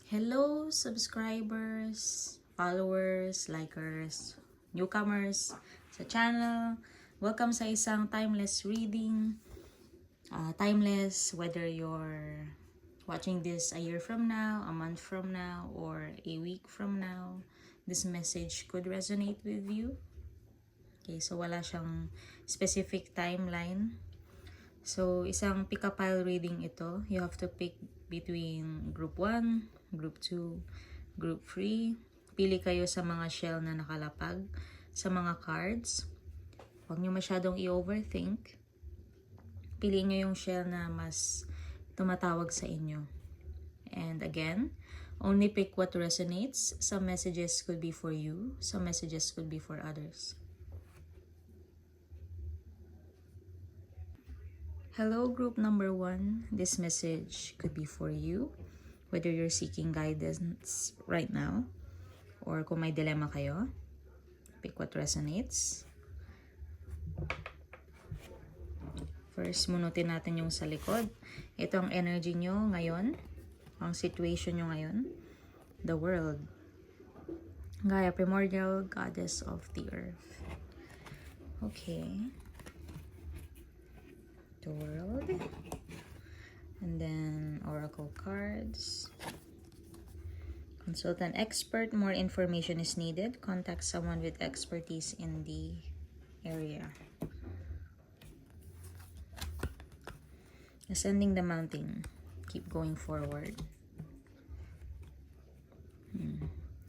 Hello, subscribers, followers, likers, newcomers sa channel. Welcome sa isang timeless reading. Timeless whether you're watching this a year from now, a month from now, or a week from now. This message could resonate with you. Okay, so wala siyang specific timeline. So, isang pick-a-pile reading ito. You have to pick between group 1, group 2, group 3. Pili kayo sa mga shell na nakalapag sa mga cards. Huwag nyo masyadong i-overthink. Piliin nyo yung shell na mas tumatawag sa inyo. And again, only pick what resonates. Some messages could be for you. Some messages could be for others. Hello, group number 1. This message could be for you. Whether you're seeking guidance right now or kung may dilemma kayo, pick what resonates. First, munutin natin yung sa likod. Ito ang energy nyo ngayon, ang situation nyo ngayon. The world. Gaia, primordial goddess of the earth. Okay. The world. And then oracle cards. Consult an expert. More information is needed. Contact someone with expertise in the area. Ascending the mountain. Keep going forward.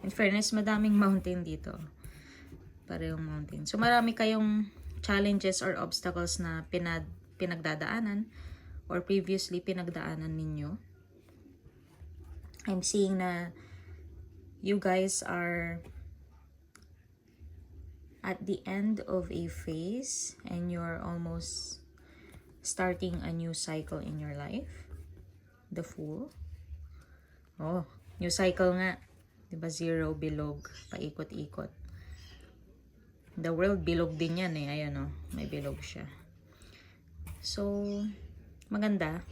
In fairness, madaming mountain dito. Parehong mountain. So marami kayong challenges or obstacles na pinagdadaanan or previously pinagdaanan ninyo. I'm seeing na you guys are at the end of a phase and you're almost starting a new cycle in your life. The Fool. Oh, new cycle nga. Diba, zero, bilog, paikot-ikot. The world, bilog din yan eh. Ayan oh, may bilog siya. So, maganda.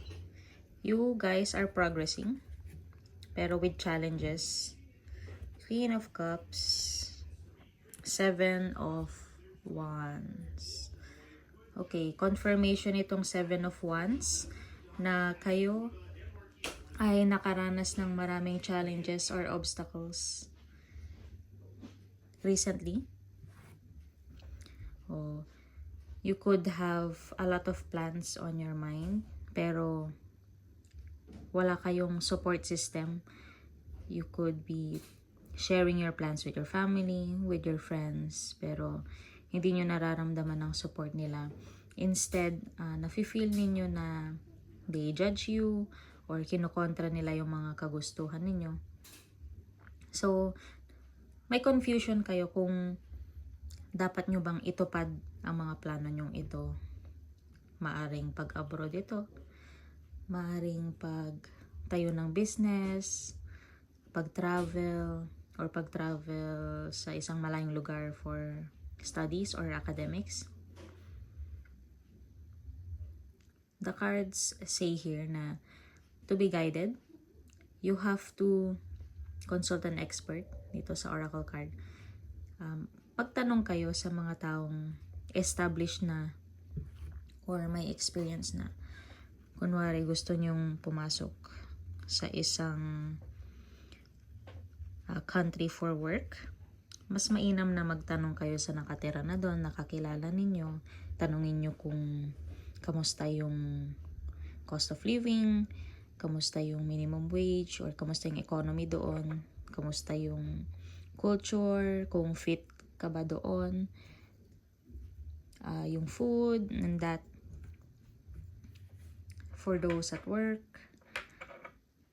You guys are progressing. Pero with challenges. Queen of Cups. 7 of Wands. Okay, confirmation itong 7 of Wands na kayo ay nakaranas ng maraming challenges or obstacles recently. Oh, you could have a lot of plans on your mind, pero wala kayong support system. You could be sharing your plans with your family, with your friends, pero hindi nyo nararamdaman ng support nila. Instead, nafe-feel ninyo na they judge you or kinukontra nila yung mga kagustuhan ninyo. So, may confusion kayo kung dapat nyo bang itupad ang mga plano nyong ito. Maaring pag-abroad ito. Maaring pag-tayo ng business, pag-travel, or pag-travel sa isang malayong lugar for studies or academics. The cards say here na to be guided, you have to consult an expert dito sa oracle card. Pagtanong kayo sa mga taong established na or may experience na. Kunwari gusto nyong pumasok sa isang country for work, mas mainam na magtanong kayo sa nakatira na doon, nakakilala ninyo. Tanungin nyo kung kamusta yung cost of living, kamusta yung minimum wage, or kamusta yung economy doon, kamusta yung culture, kung fit ka ba doon, yung food, and that. For those at work,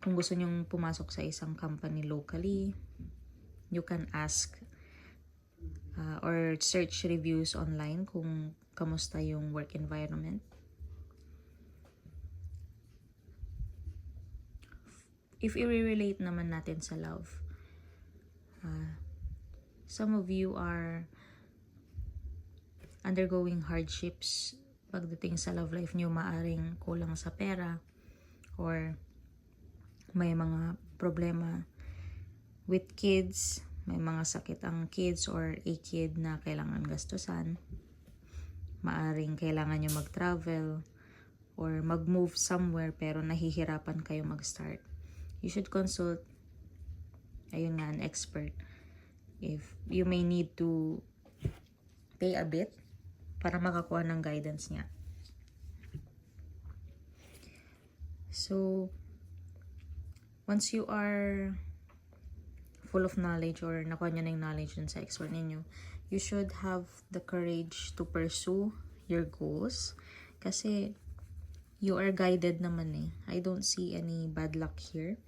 kung gusto nyong pumasok sa isang company locally, you can ask or search reviews online kung kamusta yung work environment. If i-relate naman natin sa love, some of you are undergoing hardships pagdating sa love life nyo. Maaring kulang sa pera or may mga problema with kids, may mga sakit ang kids or a kid na kailangan gastusan, maaring kailangan nyo mag-travel or mag-move somewhere pero nahihirapan kayo mag-start, you should consult, ayun nga, an expert. If you may need to pay a bit para makakuha ng guidance niya. So, once you are full of knowledge or nakuha nyo na yung knowledge dun sa expert ninyo, you should have the courage to pursue your goals. Kasi, you are guided naman eh. I don't see any bad luck here.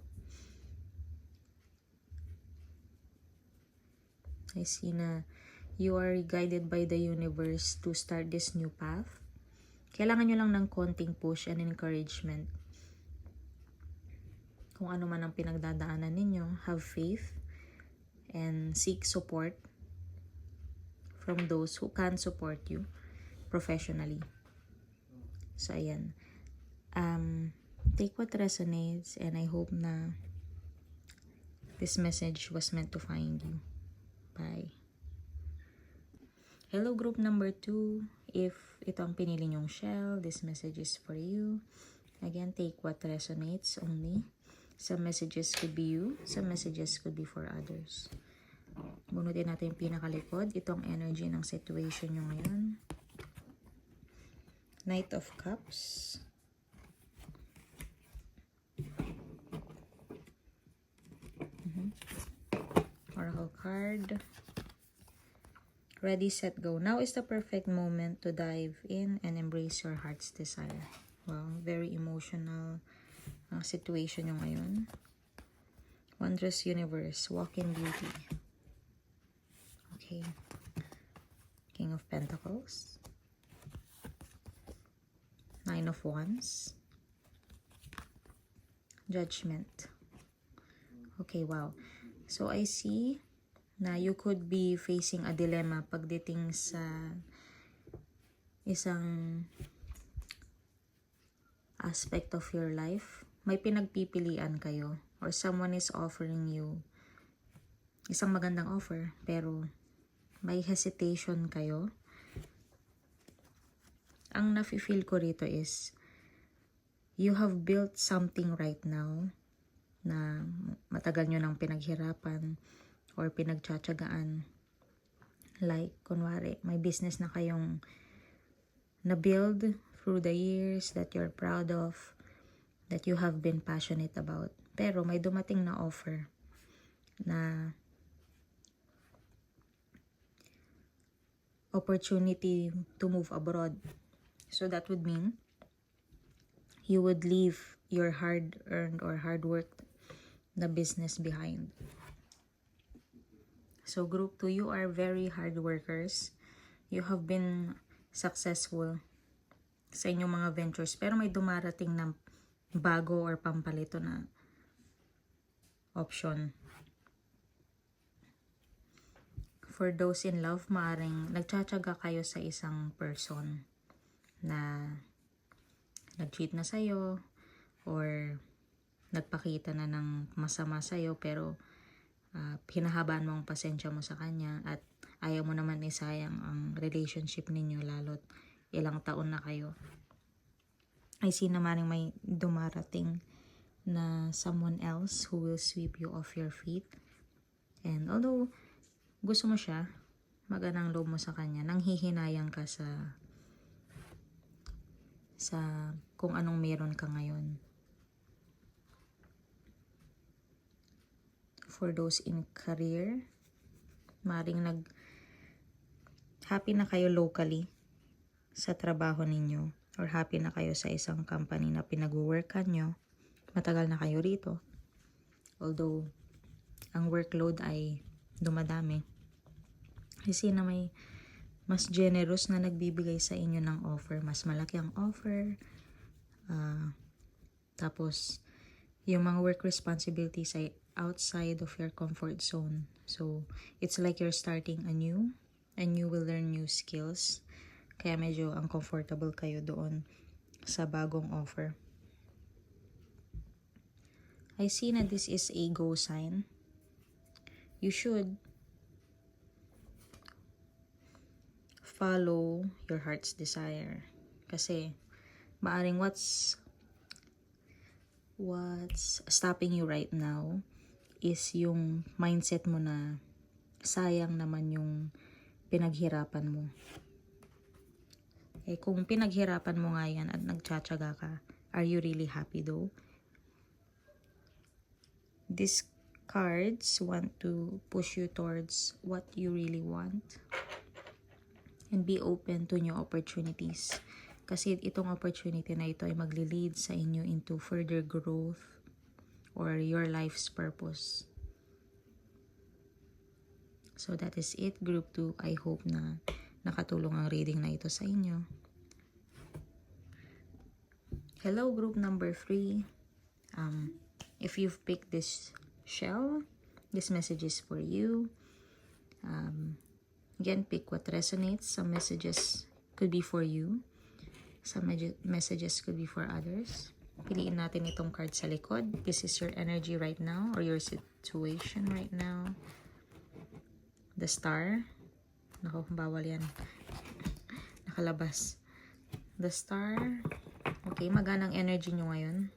I see na you are guided by the universe to start this new path. Kailangan nyo lang ng konting push and encouragement. Kung ano man ang pinagdadaanan ninyo, have faith and seek support from those who can support you professionally. So, ayan. Take what resonates, and I hope na this message was meant to find you. Bye. Hello, group number 2. If ito ang pinili nyong shell, this message is for you. Again, take what resonates only. Some messages could be you, some messages could be for others. Bunutin natin yung pinakalikod. Itong energy ng situation nyo ngayon. Knight of Cups. Oracle card. Ready, set, go. Now is the perfect moment to dive in and embrace your heart's desire. Well, very emotional situation yung ngayon. Wondrous universe, walk in beauty. Okay. King of Pentacles. Nine of Wands. Judgment. Okay, wow. So, I see na you could be facing a dilemma pagdating sa isang aspect of your life. May pinagpipilian kayo or someone is offering you isang magandang offer pero may hesitation kayo. Ang nafe-feel ko rito is you have built something right now na matagal nyo nang pinaghirapan or pinagtsatsagaan. Like, kunwari, may business na kayong na-build through the years that you're proud of, that you have been passionate about. Pero may dumating na offer na opportunity to move abroad. So that would mean you would leave your hard-earned or hard-worked na business behind. So group 2, you are very hard workers. You have been successful sa inyong mga ventures. Pero may dumarating na bago or pampalito na option. For those in love, maaring nagtsatsaga kayo sa isang person na nag-cheat na sa'yo or nagpakita na ng masama sa'yo pero hinahabaan mo ang pasensya mo sa kanya at ayaw mo naman isayang ang relationship ninyo lalo't ilang taon na kayo. I see naman may dumarating na someone else who will sweep you off your feet. And although gusto mo siya, magandang loob mo sa kanya, nanghihinayang ka sa kung anong meron ka ngayon. For those in career, maring happy na kayo locally sa trabaho ninyo or happy na kayo sa isang company na pinag-workan nyo. Matagal na kayo rito. Although, ang workload ay dumadami. Kasi na may mas generous na nagbibigay sa inyo ng offer. Mas malaki ang offer. Tapos, yung mga work responsibilities ay outside of your comfort zone. So, it's like you're starting anew and you will learn new skills. Kaya medyo uncomfortable kayo doon sa bagong offer. I see na this is a go sign. You should follow your heart's desire. Kasi, maaring what's stopping you right now is yung mindset mo na sayang naman yung pinaghirapan mo. Eh, kung pinaghirapan mo nga yan at nagtsatsaga ka, are you really happy though? These cards want to push you towards what you really want and be open to new opportunities. Kasi itong opportunity na ito ay magli-lead sa inyo into further growth or your life's purpose. So that is it, Group 2. I hope na nakatulong ang reading na ito sa inyo. Hello, Group number 3. If you've picked this shell, this message is for you. Again, pick what resonates. Some messages could be for you. Some messages could be for others. Piliin natin itong card sa likod. This is your energy right now or your situation right now. The Star. Naku, bawal yan. Nakalabas. The Star. Okay, maganang energy nyo ngayon.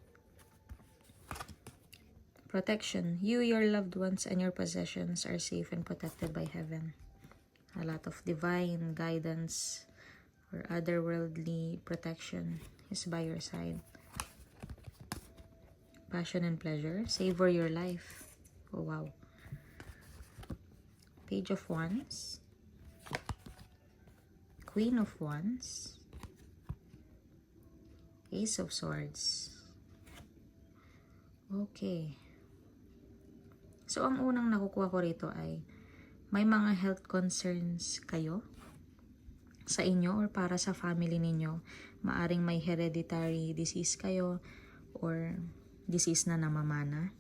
Protection. You, your loved ones, and your possessions are safe and protected by heaven. A lot of divine guidance or otherworldly protection is by your side. Passion and pleasure. Savor your life. Oh, wow. Page of Wands. Queen of Wands. Ace of Swords. Okay. So, ang unang nakukuha ko rito ay may mga health concerns kayo sa inyo or para sa family ninyo. Maaring may hereditary disease kayo or disease na namamana.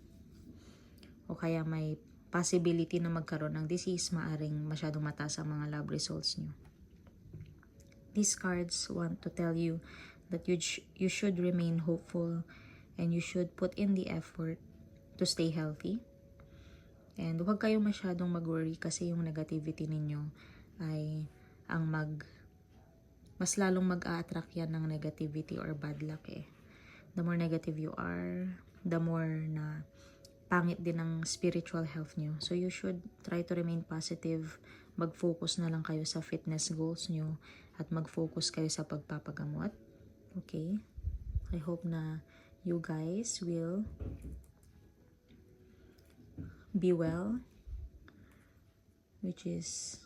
O kaya may possibility na magkaroon ng disease, maaring masyadong mataas ang mga lab results nyo. These cards want to tell you that you should remain hopeful and you should put in the effort to stay healthy. And huwag kayong masyadong mag-worry kasi yung negativity ninyo ay mas lalong mag-a-attract yan ng negativity or bad luck eh. The more negative you are, the more na pangit din ang spiritual health nyo. So you should try to remain positive, mag-focus na lang kayo sa fitness goals nyo at mag-focus kayo sa pagpapagamot. Okay? I hope na you guys will be well, which is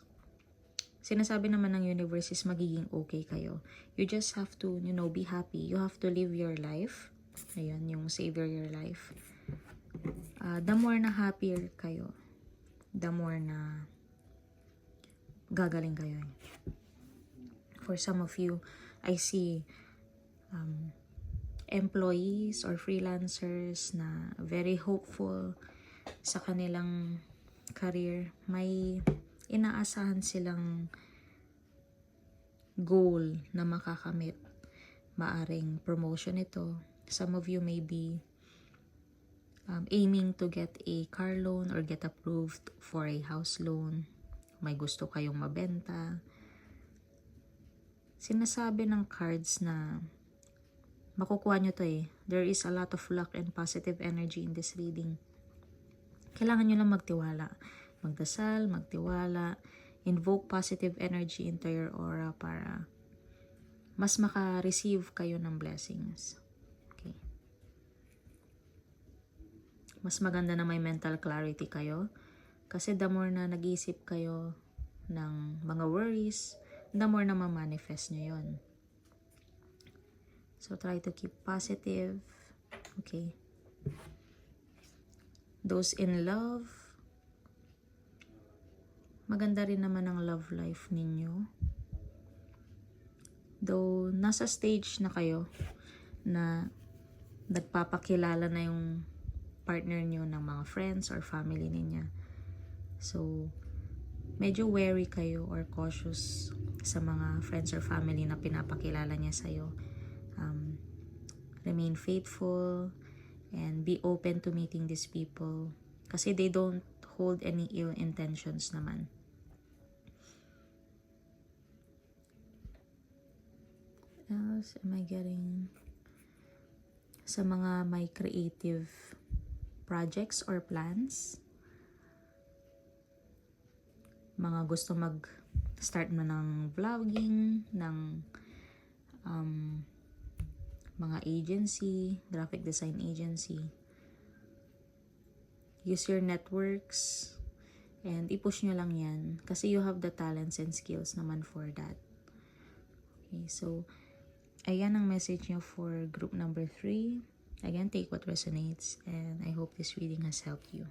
sinasabi naman ng universe is magiging okay kayo. You just have to, be happy. You have to live your life. Ayun, yung savor your life. The more na happier kayo, the more na gagaling kayo. For some of you, I see employees or freelancers na very hopeful sa kanilang career. May inaasahan silang goal na makakamit. Maaring promotion ito. Some of you may be aiming to get a car loan or get approved for a house loan. May gusto kayong mabenta. Sinasabi ng cards na makukuha nyo to eh. There is a lot of luck and positive energy in this reading. Kailangan nyo lang magtiwala. Magdasal, magtiwala, invoke positive energy into your aura para mas maka-receive kayo ng blessings. Okay. Mas maganda na may mental clarity kayo kasi the more na nag-iisip kayo ng mga worries, the more na ma-manifest nyo yun. So try to keep positive. Okay. Those in love, maganda rin naman ang love life ninyo. Though, nasa stage na kayo na nagpapakilala na yung partner nyo ng mga friends or family niya. So, medyo wary kayo or cautious sa mga friends or family na pinapakilala niya sa'yo. Remain faithful And be open to meeting these people. Kasi they don't hold any ill intentions naman. What else am I getting? Sa mga may creative projects or plans, mga gusto mag-start na ng vlogging, ng mga agency, graphic design agency, use your networks and i-push nyo lang yan kasi you have the talents and skills naman for that. Okay, so ayan ang message nyo for group number 3. Again, take what resonates and I hope this reading has helped you.